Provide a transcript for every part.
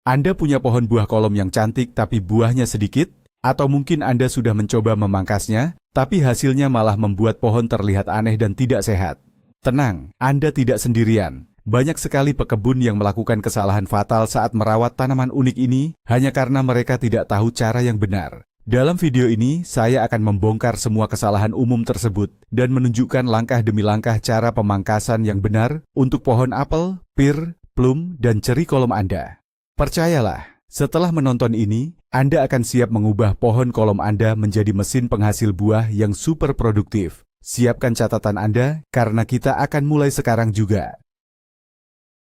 Anda punya pohon buah kolom yang cantik tapi buahnya sedikit? Atau mungkin Anda sudah mencoba memangkasnya, tapi hasilnya malah membuat pohon terlihat aneh dan tidak sehat? Tenang, Anda tidak sendirian. Banyak sekali pekebun yang melakukan kesalahan fatal saat merawat tanaman unik ini hanya karena mereka tidak tahu cara yang benar. Dalam video ini, saya akan membongkar semua kesalahan umum tersebut dan menunjukkan langkah demi langkah cara pemangkasan yang benar untuk pohon apel, pir, plum, dan ceri kolom Anda. Percayalah, setelah menonton ini, Anda akan siap mengubah pohon kolom Anda menjadi mesin penghasil buah yang super produktif. Siapkan catatan Anda, karena kita akan mulai sekarang juga.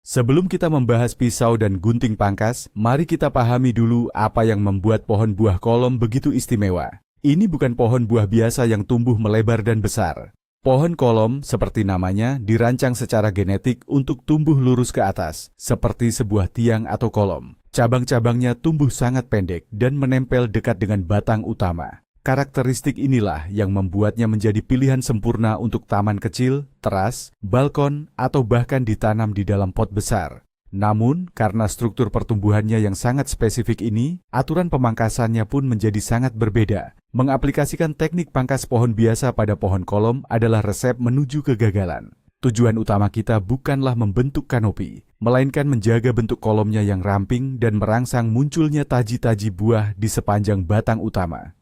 Sebelum kita membahas pisau dan gunting pangkas, mari kita pahami dulu apa yang membuat pohon buah kolom begitu istimewa. Ini bukan pohon buah biasa yang tumbuh melebar dan besar. Pohon kolom, seperti namanya, dirancang secara genetik untuk tumbuh lurus ke atas, seperti sebuah tiang atau kolom. Cabang-cabangnya tumbuh sangat pendek dan menempel dekat dengan batang utama. Karakteristik inilah yang membuatnya menjadi pilihan sempurna untuk taman kecil, teras, balkon, atau bahkan ditanam di dalam pot besar. Namun, karena struktur pertumbuhannya yang sangat spesifik ini, aturan pemangkasannya pun menjadi sangat berbeda. Mengaplikasikan teknik pangkas pohon biasa pada pohon kolom adalah resep menuju kegagalan. Tujuan utama kita bukanlah membentuk kanopi, melainkan menjaga bentuk kolomnya yang ramping dan merangsang munculnya taji-taji buah di sepanjang batang utama.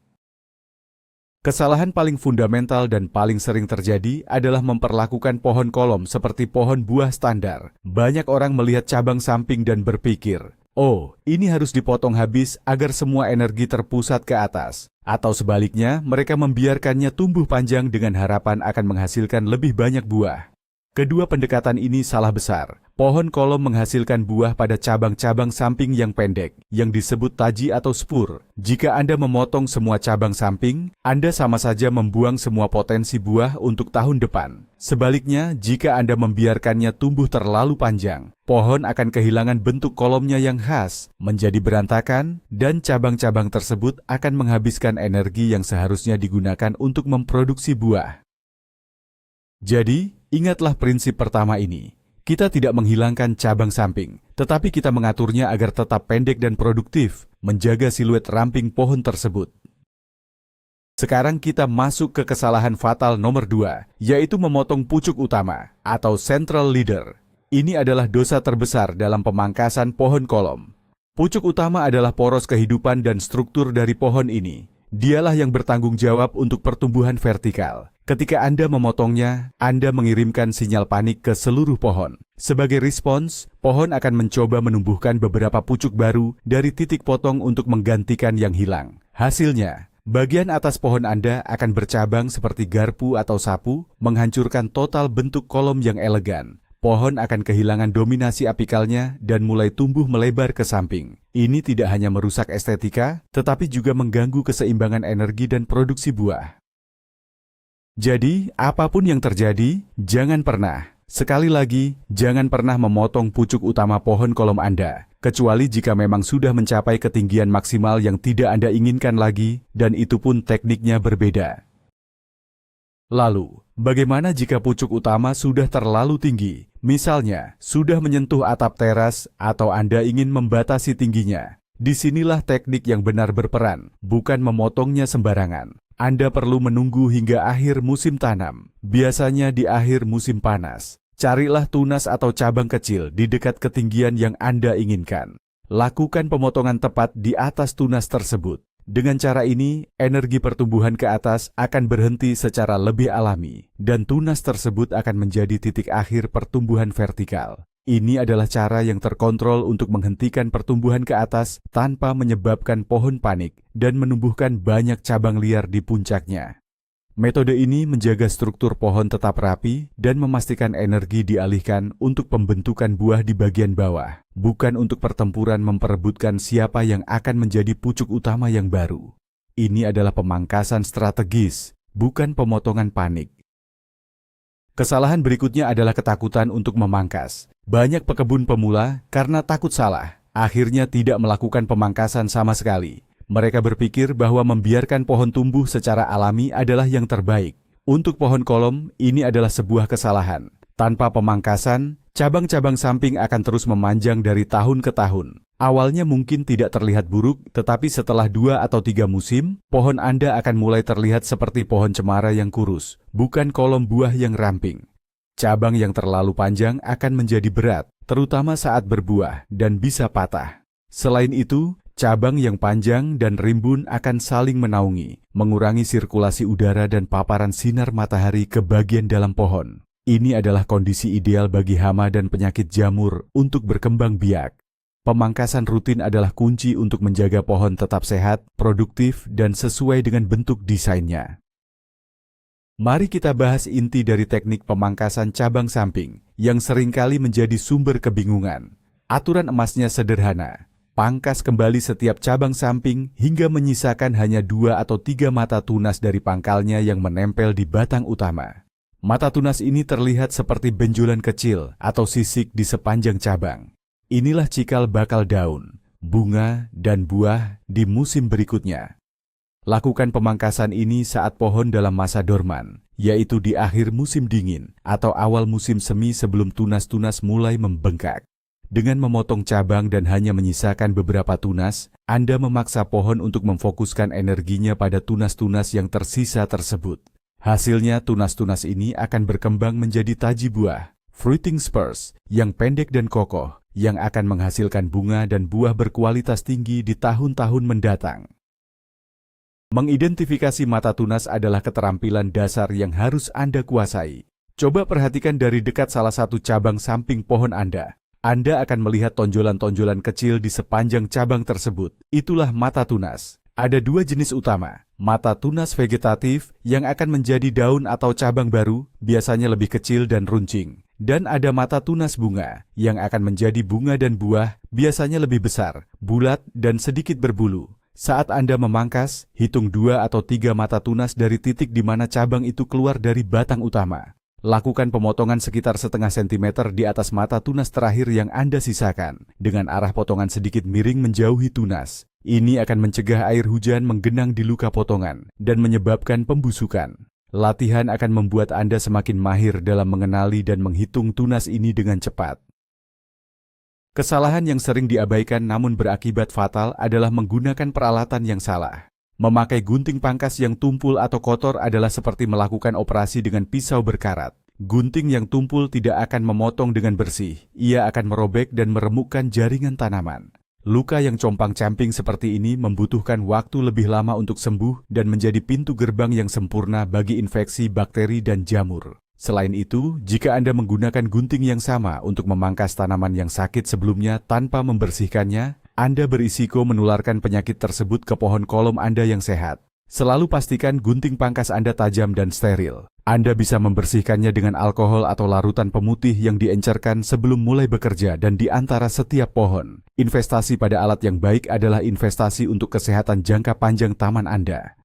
Kesalahan paling fundamental dan paling sering terjadi adalah memperlakukan pohon kolom seperti pohon buah standar. Banyak orang melihat cabang samping dan berpikir, oh, ini harus dipotong habis agar semua energi terpusat ke atas. Atau sebaliknya, mereka membiarkannya tumbuh panjang dengan harapan akan menghasilkan lebih banyak buah. Kedua pendekatan ini salah besar. Pohon kolom menghasilkan buah pada cabang-cabang samping yang pendek, yang disebut taji atau spur. Jika Anda memotong semua cabang samping, Anda sama saja membuang semua potensi buah untuk tahun depan. Sebaliknya, jika Anda membiarkannya tumbuh terlalu panjang, pohon akan kehilangan bentuk kolomnya yang khas, menjadi berantakan, dan cabang-cabang tersebut akan menghabiskan energi yang seharusnya digunakan untuk memproduksi buah. Jadi, ingatlah prinsip pertama ini. Kita tidak menghilangkan cabang samping, tetapi kita mengaturnya agar tetap pendek dan produktif, menjaga siluet ramping pohon tersebut. Sekarang kita masuk ke kesalahan fatal nomor 2, yaitu memotong pucuk utama atau central leader. Ini adalah dosa terbesar dalam pemangkasan pohon kolom. Pucuk utama adalah poros kehidupan dan struktur dari pohon ini. Dialah yang bertanggung jawab untuk pertumbuhan vertikal. Ketika Anda memotongnya, Anda mengirimkan sinyal panik ke seluruh pohon. Sebagai respons, pohon akan mencoba menumbuhkan beberapa pucuk baru dari titik potong untuk menggantikan yang hilang. Hasilnya, bagian atas pohon Anda akan bercabang seperti garpu atau sapu, menghancurkan total bentuk kolom yang elegan. Pohon akan kehilangan dominasi apikalnya dan mulai tumbuh melebar ke samping. Ini tidak hanya merusak estetika, tetapi juga mengganggu keseimbangan energi dan produksi buah. Jadi, apapun yang terjadi, jangan pernah, sekali lagi, jangan pernah memotong pucuk utama pohon kolom Anda, kecuali jika memang sudah mencapai ketinggian maksimal yang tidak Anda inginkan lagi, dan itu pun tekniknya berbeda. Lalu, bagaimana jika pucuk utama sudah terlalu tinggi? Misalnya, sudah menyentuh atap teras atau Anda ingin membatasi tingginya. Disinilah teknik yang benar berperan, bukan memotongnya sembarangan. Anda perlu menunggu hingga akhir musim tanam, biasanya di akhir musim panas. Carilah tunas atau cabang kecil di dekat ketinggian yang Anda inginkan. Lakukan pemotongan tepat di atas tunas tersebut. Dengan cara ini, energi pertumbuhan ke atas akan berhenti secara lebih alami, dan tunas tersebut akan menjadi titik akhir pertumbuhan vertikal. Ini adalah cara yang terkontrol untuk menghentikan pertumbuhan ke atas tanpa menyebabkan pohon panik dan menumbuhkan banyak cabang liar di puncaknya. Metode ini menjaga struktur pohon tetap rapi dan memastikan energi dialihkan untuk pembentukan buah di bagian bawah, bukan untuk pertempuran memperebutkan siapa yang akan menjadi pucuk utama yang baru. Ini adalah pemangkasan strategis, bukan pemotongan panik. Kesalahan berikutnya adalah ketakutan untuk memangkas. Banyak pekebun pemula karena takut salah, akhirnya tidak melakukan pemangkasan sama sekali. Mereka berpikir bahwa membiarkan pohon tumbuh secara alami adalah yang terbaik. Untuk pohon kolom, ini adalah sebuah kesalahan. Tanpa pemangkasan, cabang-cabang samping akan terus memanjang dari tahun ke tahun. Awalnya mungkin tidak terlihat buruk, tetapi setelah 2 atau 3 musim, pohon Anda akan mulai terlihat seperti pohon cemara yang kurus, bukan kolom buah yang ramping. Cabang yang terlalu panjang akan menjadi berat, terutama saat berbuah, dan bisa patah. Selain itu, cabang yang panjang dan rimbun akan saling menaungi, mengurangi sirkulasi udara dan paparan sinar matahari ke bagian dalam pohon. Ini adalah kondisi ideal bagi hama dan penyakit jamur untuk berkembang biak. Pemangkasan rutin adalah kunci untuk menjaga pohon tetap sehat, produktif, dan sesuai dengan bentuk desainnya. Mari kita bahas inti dari teknik pemangkasan cabang samping yang seringkali menjadi sumber kebingungan. Aturan emasnya sederhana. Pangkas kembali setiap cabang samping hingga menyisakan hanya 2 atau 3 mata tunas dari pangkalnya yang menempel di batang utama. Mata tunas ini terlihat seperti benjolan kecil atau sisik di sepanjang cabang. Inilah cikal bakal daun, bunga, dan buah di musim berikutnya. Lakukan pemangkasan ini saat pohon dalam masa dorman, yaitu di akhir musim dingin atau awal musim semi sebelum tunas-tunas mulai membengkak. Dengan memotong cabang dan hanya menyisakan beberapa tunas, Anda memaksa pohon untuk memfokuskan energinya pada tunas-tunas yang tersisa tersebut. Hasilnya, tunas-tunas ini akan berkembang menjadi taji buah, fruiting spurs, yang pendek dan kokoh, yang akan menghasilkan bunga dan buah berkualitas tinggi di tahun-tahun mendatang. Mengidentifikasi mata tunas adalah keterampilan dasar yang harus Anda kuasai. Coba perhatikan dari dekat salah satu cabang samping pohon Anda. Anda akan melihat tonjolan-tonjolan kecil di sepanjang cabang tersebut. Itulah mata tunas. Ada 2 jenis utama, mata tunas vegetatif yang akan menjadi daun atau cabang baru, biasanya lebih kecil dan runcing. Dan ada mata tunas bunga yang akan menjadi bunga dan buah, biasanya lebih besar, bulat, dan sedikit berbulu. Saat Anda memangkas, hitung 2 atau 3 mata tunas dari titik di mana cabang itu keluar dari batang utama. Lakukan pemotongan sekitar setengah sentimeter di atas mata tunas terakhir yang Anda sisakan, dengan arah potongan sedikit miring menjauhi tunas. Ini akan mencegah air hujan menggenang di luka potongan dan menyebabkan pembusukan. Latihan akan membuat Anda semakin mahir dalam mengenali dan menghitung tunas ini dengan cepat. Kesalahan yang sering diabaikan namun berakibat fatal adalah menggunakan peralatan yang salah. Memakai gunting pangkas yang tumpul atau kotor adalah seperti melakukan operasi dengan pisau berkarat. Gunting yang tumpul tidak akan memotong dengan bersih, ia akan merobek dan meremukkan jaringan tanaman. Luka yang compang-camping seperti ini membutuhkan waktu lebih lama untuk sembuh dan menjadi pintu gerbang yang sempurna bagi infeksi bakteri dan jamur. Selain itu, jika Anda menggunakan gunting yang sama untuk memangkas tanaman yang sakit sebelumnya tanpa membersihkannya, Anda berisiko menularkan penyakit tersebut ke pohon kolom Anda yang sehat. Selalu pastikan gunting pangkas Anda tajam dan steril. Anda bisa membersihkannya dengan alkohol atau larutan pemutih yang diencerkan sebelum mulai bekerja dan di antara setiap pohon. Investasi pada alat yang baik adalah investasi untuk kesehatan jangka panjang taman Anda.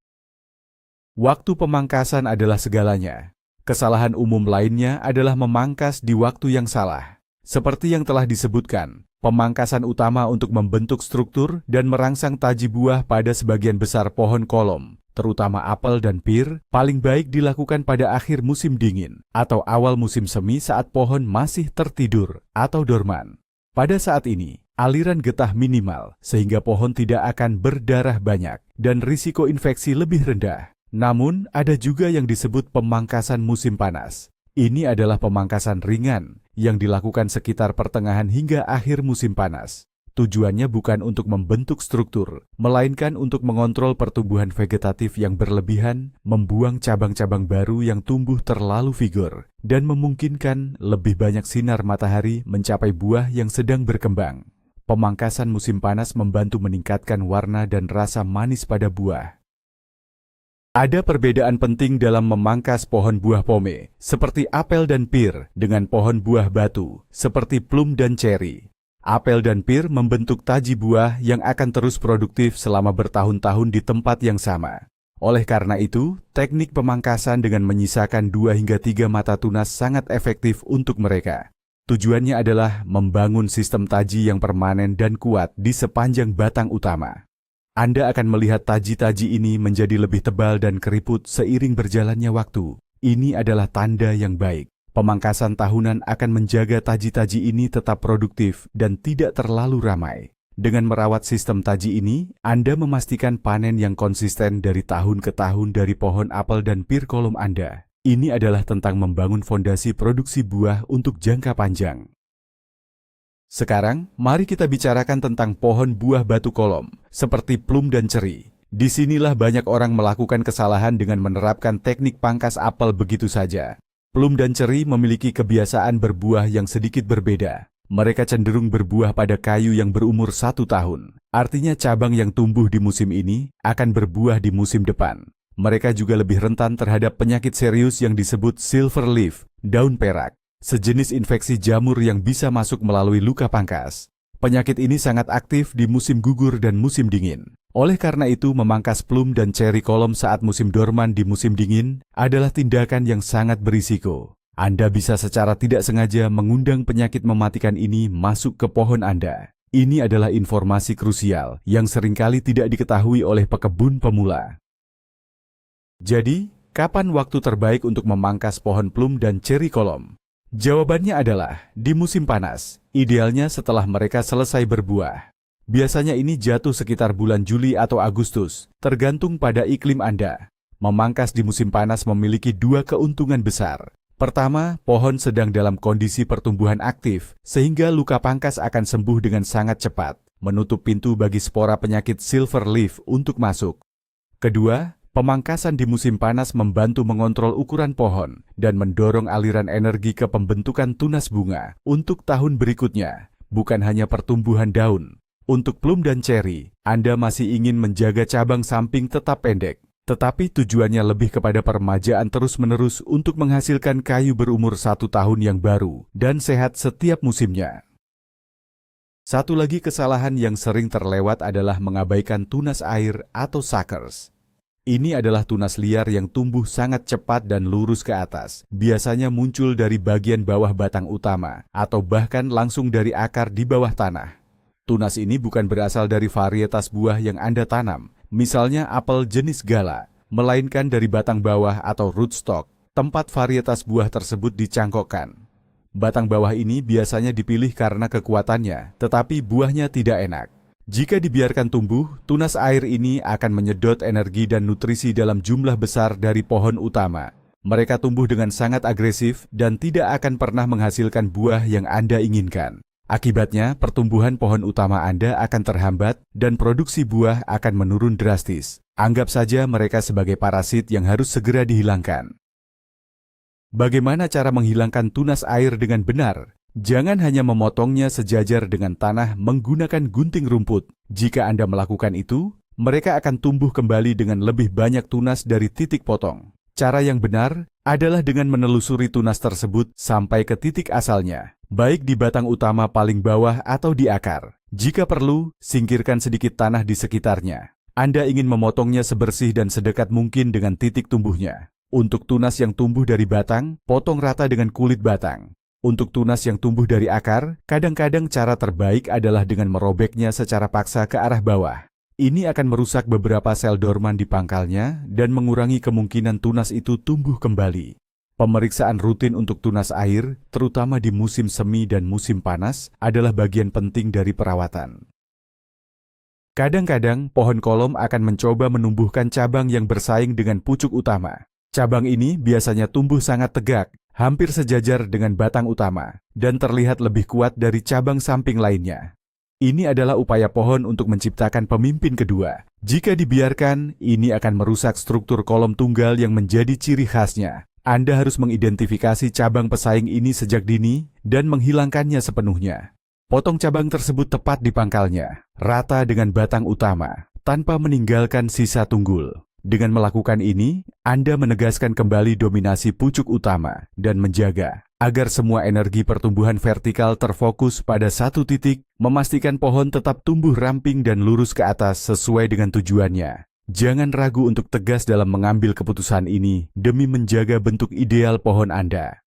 Waktu pemangkasan adalah segalanya. Kesalahan umum lainnya adalah memangkas di waktu yang salah. Seperti yang telah disebutkan, pemangkasan utama untuk membentuk struktur dan merangsang taji buah pada sebagian besar pohon kolom, terutama apel dan pir, paling baik dilakukan pada akhir musim dingin atau awal musim semi saat pohon masih tertidur atau dorman. Pada saat ini, aliran getah minimal sehingga pohon tidak akan berdarah banyak dan risiko infeksi lebih rendah. Namun, ada juga yang disebut pemangkasan musim panas. Ini adalah pemangkasan ringan yang dilakukan sekitar pertengahan hingga akhir musim panas. Tujuannya bukan untuk membentuk struktur, melainkan untuk mengontrol pertumbuhan vegetatif yang berlebihan, membuang cabang-cabang baru yang tumbuh terlalu figur, dan memungkinkan lebih banyak sinar matahari mencapai buah yang sedang berkembang. Pemangkasan musim panas membantu meningkatkan warna dan rasa manis pada buah. Ada perbedaan penting dalam memangkas pohon buah pome, seperti apel dan pir, dengan pohon buah batu, seperti plum dan ceri. Apel dan pir membentuk taji buah yang akan terus produktif selama bertahun-tahun di tempat yang sama. Oleh karena itu, teknik pemangkasan dengan menyisakan 2 hingga 3 mata tunas sangat efektif untuk mereka. Tujuannya adalah membangun sistem taji yang permanen dan kuat di sepanjang batang utama. Anda akan melihat taji-taji ini menjadi lebih tebal dan keriput seiring berjalannya waktu. Ini adalah tanda yang baik. Pemangkasan tahunan akan menjaga taji-taji ini tetap produktif dan tidak terlalu ramai. Dengan merawat sistem taji ini, Anda memastikan panen yang konsisten dari tahun ke tahun dari pohon apel dan pir kolom Anda. Ini adalah tentang membangun fondasi produksi buah untuk jangka panjang. Sekarang, mari kita bicarakan tentang pohon buah batu kolom, seperti plum dan ceri. Disinilah banyak orang melakukan kesalahan dengan menerapkan teknik pangkas apel begitu saja. Plum dan ceri memiliki kebiasaan berbuah yang sedikit berbeda. Mereka cenderung berbuah pada kayu yang berumur 1 tahun. Artinya cabang yang tumbuh di musim ini akan berbuah di musim depan. Mereka juga lebih rentan terhadap penyakit serius yang disebut silver leaf, daun perak, sejenis infeksi jamur yang bisa masuk melalui luka pangkas. Penyakit ini sangat aktif di musim gugur dan musim dingin. Oleh karena itu, memangkas plum dan ceri kolom saat musim dorman di musim dingin adalah tindakan yang sangat berisiko. Anda bisa secara tidak sengaja mengundang penyakit mematikan ini masuk ke pohon Anda. Ini adalah informasi krusial yang seringkali tidak diketahui oleh pekebun pemula. Jadi, kapan waktu terbaik untuk memangkas pohon plum dan ceri kolom? Jawabannya adalah di musim panas, idealnya setelah mereka selesai berbuah. Biasanya ini jatuh sekitar bulan Juli atau Agustus, tergantung pada iklim Anda. Memangkas di musim panas memiliki 2 keuntungan besar. Pertama, pohon sedang dalam kondisi pertumbuhan aktif, sehingga luka pangkas akan sembuh dengan sangat cepat, menutup pintu bagi spora penyakit silver leaf untuk masuk. Kedua, pemangkasan di musim panas membantu mengontrol ukuran pohon dan mendorong aliran energi ke pembentukan tunas bunga untuk tahun berikutnya, bukan hanya pertumbuhan daun. Untuk plum dan ceri, Anda masih ingin menjaga cabang samping tetap pendek, tetapi tujuannya lebih kepada peremajaan terus-menerus untuk menghasilkan kayu berumur 1 tahun yang baru dan sehat setiap musimnya. Satu lagi kesalahan yang sering terlewat adalah mengabaikan tunas air atau suckers. Ini adalah tunas liar yang tumbuh sangat cepat dan lurus ke atas, biasanya muncul dari bagian bawah batang utama, atau bahkan langsung dari akar di bawah tanah. Tunas ini bukan berasal dari varietas buah yang Anda tanam, misalnya apel jenis gala, melainkan dari batang bawah atau rootstock, tempat varietas buah tersebut dicangkokkan. Batang bawah ini biasanya dipilih karena kekuatannya, tetapi buahnya tidak enak. Jika dibiarkan tumbuh, tunas air ini akan menyedot energi dan nutrisi dalam jumlah besar dari pohon utama. Mereka tumbuh dengan sangat agresif dan tidak akan pernah menghasilkan buah yang Anda inginkan. Akibatnya, pertumbuhan pohon utama Anda akan terhambat dan produksi buah akan menurun drastis. Anggap saja mereka sebagai parasit yang harus segera dihilangkan. Bagaimana cara menghilangkan tunas air dengan benar? Jangan hanya memotongnya sejajar dengan tanah menggunakan gunting rumput. Jika Anda melakukan itu, mereka akan tumbuh kembali dengan lebih banyak tunas dari titik potong. Cara yang benar adalah dengan menelusuri tunas tersebut sampai ke titik asalnya, baik di batang utama paling bawah atau di akar. Jika perlu, singkirkan sedikit tanah di sekitarnya. Anda ingin memotongnya sebersih dan sedekat mungkin dengan titik tumbuhnya. Untuk tunas yang tumbuh dari batang, potong rata dengan kulit batang. Untuk tunas yang tumbuh dari akar, kadang-kadang cara terbaik adalah dengan merobeknya secara paksa ke arah bawah. Ini akan merusak beberapa sel dorman di pangkalnya dan mengurangi kemungkinan tunas itu tumbuh kembali. Pemeriksaan rutin untuk tunas air, terutama di musim semi dan musim panas, adalah bagian penting dari perawatan. Kadang-kadang, pohon kolom akan mencoba menumbuhkan cabang yang bersaing dengan pucuk utama. Cabang ini biasanya tumbuh sangat tegak, hampir sejajar dengan batang utama, dan terlihat lebih kuat dari cabang samping lainnya. Ini adalah upaya pohon untuk menciptakan pemimpin kedua. Jika dibiarkan, ini akan merusak struktur kolom tunggal yang menjadi ciri khasnya. Anda harus mengidentifikasi cabang pesaing ini sejak dini dan menghilangkannya sepenuhnya. Potong cabang tersebut tepat di pangkalnya, rata dengan batang utama, tanpa meninggalkan sisa tunggul. Dengan melakukan ini, Anda menegaskan kembali dominasi pucuk utama dan menjaga agar semua energi pertumbuhan vertikal terfokus pada satu titik, memastikan pohon tetap tumbuh ramping dan lurus ke atas sesuai dengan tujuannya. Jangan ragu untuk tegas dalam mengambil keputusan ini demi menjaga bentuk ideal pohon Anda.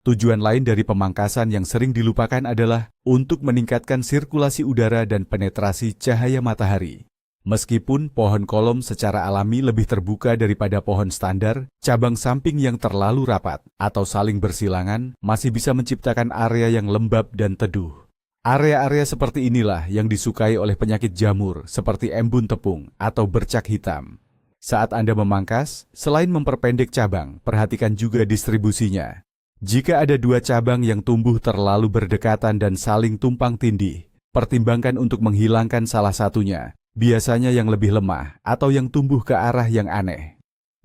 Tujuan lain dari pemangkasan yang sering dilupakan adalah untuk meningkatkan sirkulasi udara dan penetrasi cahaya matahari. Meskipun pohon kolom secara alami lebih terbuka daripada pohon standar, cabang samping yang terlalu rapat atau saling bersilangan masih bisa menciptakan area yang lembab dan teduh. Area-area seperti inilah yang disukai oleh penyakit jamur seperti embun tepung atau bercak hitam. Saat Anda memangkas, selain memperpendek cabang, perhatikan juga distribusinya. Jika ada dua cabang yang tumbuh terlalu berdekatan dan saling tumpang tindih, pertimbangkan untuk menghilangkan salah satunya. Biasanya yang lebih lemah atau yang tumbuh ke arah yang aneh.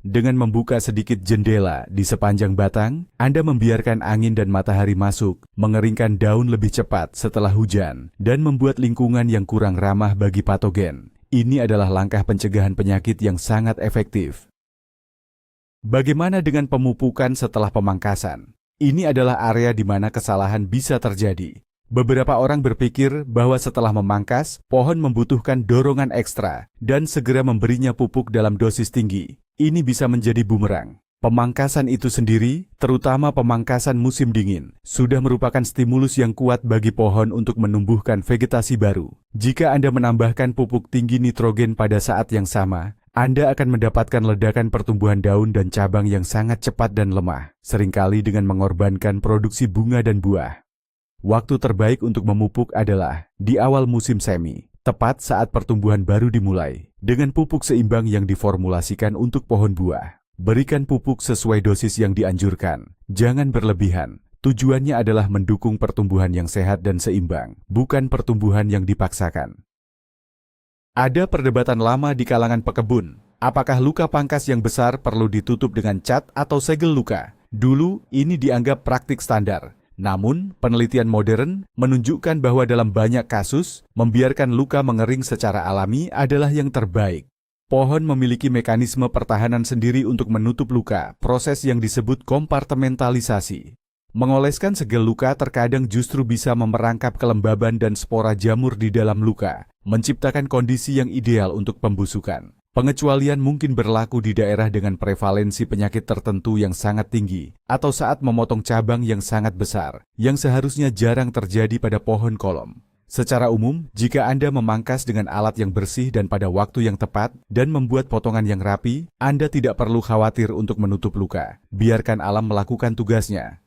Dengan membuka sedikit jendela di sepanjang batang, Anda membiarkan angin dan matahari masuk, mengeringkan daun lebih cepat setelah hujan, dan membuat lingkungan yang kurang ramah bagi patogen. Ini adalah langkah pencegahan penyakit yang sangat efektif. Bagaimana dengan pemupukan setelah pemangkasan? Ini adalah area di mana kesalahan bisa terjadi. Beberapa orang berpikir bahwa setelah memangkas, pohon membutuhkan dorongan ekstra dan segera memberinya pupuk dalam dosis tinggi. Ini bisa menjadi bumerang. Pemangkasan itu sendiri, terutama pemangkasan musim dingin, sudah merupakan stimulus yang kuat bagi pohon untuk menumbuhkan vegetasi baru. Jika Anda menambahkan pupuk tinggi nitrogen pada saat yang sama, Anda akan mendapatkan ledakan pertumbuhan daun dan cabang yang sangat cepat dan lemah, seringkali dengan mengorbankan produksi bunga dan buah. Waktu terbaik untuk memupuk adalah di awal musim semi, tepat saat pertumbuhan baru dimulai, dengan pupuk seimbang yang diformulasikan untuk pohon buah. Berikan pupuk sesuai dosis yang dianjurkan, jangan berlebihan. Tujuannya adalah mendukung pertumbuhan yang sehat dan seimbang, bukan pertumbuhan yang dipaksakan. Ada perdebatan lama di kalangan pekebun. Apakah luka pangkas yang besar perlu ditutup dengan cat atau segel luka? Dulu, ini dianggap praktik standar. Namun, penelitian modern menunjukkan bahwa dalam banyak kasus, membiarkan luka mengering secara alami adalah yang terbaik. Pohon memiliki mekanisme pertahanan sendiri untuk menutup luka, proses yang disebut kompartementalisasi. Mengoleskan segel luka terkadang justru bisa memerangkap kelembaban dan spora jamur di dalam luka, menciptakan kondisi yang ideal untuk pembusukan. Pengecualian mungkin berlaku di daerah dengan prevalensi penyakit tertentu yang sangat tinggi, atau saat memotong cabang yang sangat besar, yang seharusnya jarang terjadi pada pohon kolom. Secara umum, jika Anda memangkas dengan alat yang bersih dan pada waktu yang tepat, dan membuat potongan yang rapi, Anda tidak perlu khawatir untuk menutup luka. Biarkan alam melakukan tugasnya.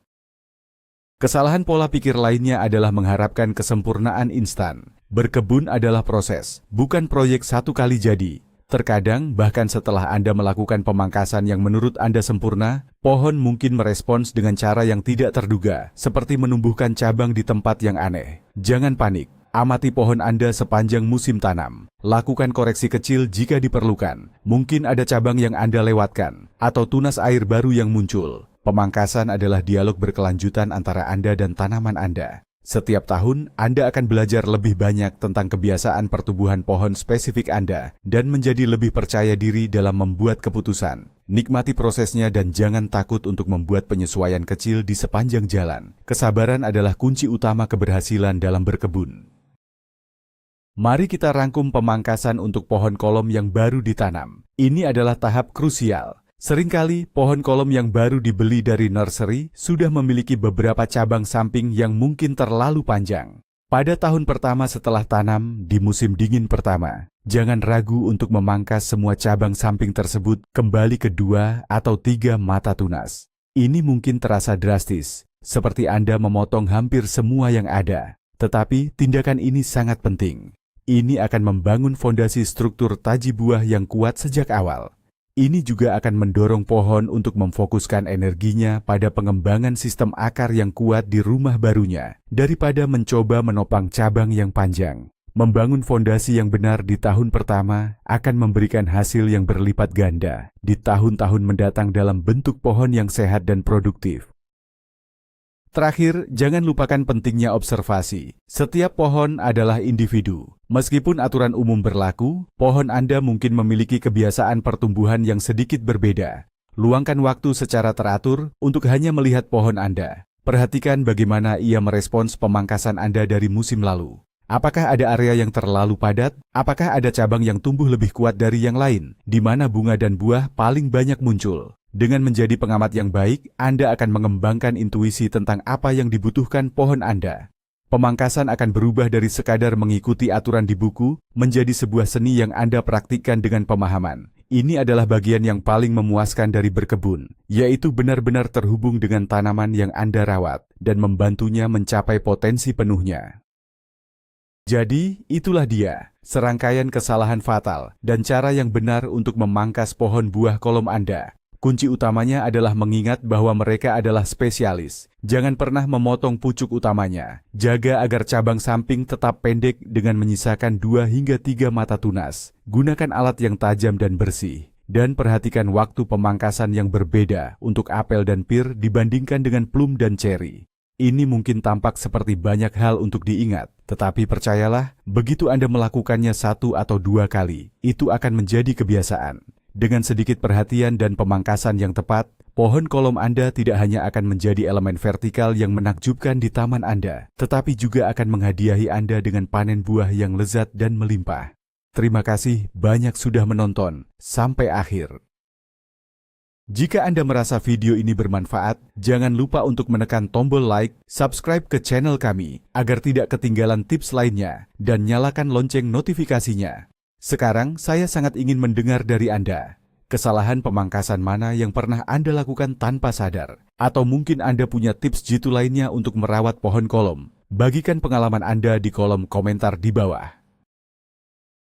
Kesalahan pola pikir lainnya adalah mengharapkan kesempurnaan instan. Berkebun adalah proses, bukan proyek satu kali jadi. Terkadang, bahkan setelah Anda melakukan pemangkasan yang menurut Anda sempurna, pohon mungkin merespons dengan cara yang tidak terduga, seperti menumbuhkan cabang di tempat yang aneh. Jangan panik, amati pohon Anda sepanjang musim tanam. Lakukan koreksi kecil jika diperlukan. Mungkin ada cabang yang Anda lewatkan, atau tunas air baru yang muncul. Pemangkasan adalah dialog berkelanjutan antara Anda dan tanaman Anda. Setiap tahun, Anda akan belajar lebih banyak tentang kebiasaan pertumbuhan pohon spesifik Anda dan menjadi lebih percaya diri dalam membuat keputusan. Nikmati prosesnya dan jangan takut untuk membuat penyesuaian kecil di sepanjang jalan. Kesabaran adalah kunci utama keberhasilan dalam berkebun. Mari kita rangkum pemangkasan untuk pohon kolom yang baru ditanam. Ini adalah tahap krusial. Seringkali, pohon kolom yang baru dibeli dari nursery sudah memiliki beberapa cabang samping yang mungkin terlalu panjang. Pada tahun pertama setelah tanam, di musim dingin pertama, jangan ragu untuk memangkas semua cabang samping tersebut kembali ke 2 atau 3 mata tunas. Ini mungkin terasa drastis, seperti Anda memotong hampir semua yang ada. Tetapi, tindakan ini sangat penting. Ini akan membangun fondasi struktur taji buah yang kuat sejak awal. Ini juga akan mendorong pohon untuk memfokuskan energinya pada pengembangan sistem akar yang kuat di rumah barunya, daripada mencoba menopang cabang yang panjang. Membangun fondasi yang benar di tahun pertama akan memberikan hasil yang berlipat ganda di tahun-tahun mendatang dalam bentuk pohon yang sehat dan produktif. Terakhir, jangan lupakan pentingnya observasi. Setiap pohon adalah individu. Meskipun aturan umum berlaku, pohon Anda mungkin memiliki kebiasaan pertumbuhan yang sedikit berbeda. Luangkan waktu secara teratur untuk hanya melihat pohon Anda. Perhatikan bagaimana ia merespons pemangkasan Anda dari musim lalu. Apakah ada area yang terlalu padat? Apakah ada cabang yang tumbuh lebih kuat dari yang lain? Di mana bunga dan buah paling banyak muncul? Dengan menjadi pengamat yang baik, Anda akan mengembangkan intuisi tentang apa yang dibutuhkan pohon Anda. Pemangkasan akan berubah dari sekadar mengikuti aturan di buku menjadi sebuah seni yang Anda praktikkan dengan pemahaman. Ini adalah bagian yang paling memuaskan dari berkebun, yaitu benar-benar terhubung dengan tanaman yang Anda rawat dan membantunya mencapai potensi penuhnya. Jadi, itulah dia, serangkaian kesalahan fatal dan cara yang benar untuk memangkas pohon buah kolom Anda. Kunci utamanya adalah mengingat bahwa mereka adalah spesialis. Jangan pernah memotong pucuk utamanya. Jaga agar cabang samping tetap pendek dengan menyisakan 2 hingga 3 mata tunas. Gunakan alat yang tajam dan bersih. Dan perhatikan waktu pemangkasan yang berbeda untuk apel dan pir dibandingkan dengan plum dan ceri. Ini mungkin tampak seperti banyak hal untuk diingat, tetapi percayalah, begitu Anda melakukannya 1 atau 2 kali, itu akan menjadi kebiasaan. Dengan sedikit perhatian dan pemangkasan yang tepat, pohon kolom Anda tidak hanya akan menjadi elemen vertikal yang menakjubkan di taman Anda, tetapi juga akan menghadiahi Anda dengan panen buah yang lezat dan melimpah. Terima kasih banyak sudah menonton sampai akhir. Jika Anda merasa video ini bermanfaat, jangan lupa untuk menekan tombol like, subscribe ke channel kami, agar tidak ketinggalan tips lainnya, dan nyalakan lonceng notifikasinya. Sekarang, saya sangat ingin mendengar dari Anda. Kesalahan pemangkasan mana yang pernah Anda lakukan tanpa sadar? Atau mungkin Anda punya tips jitu lainnya untuk merawat pohon kolom? Bagikan pengalaman Anda di kolom komentar di bawah.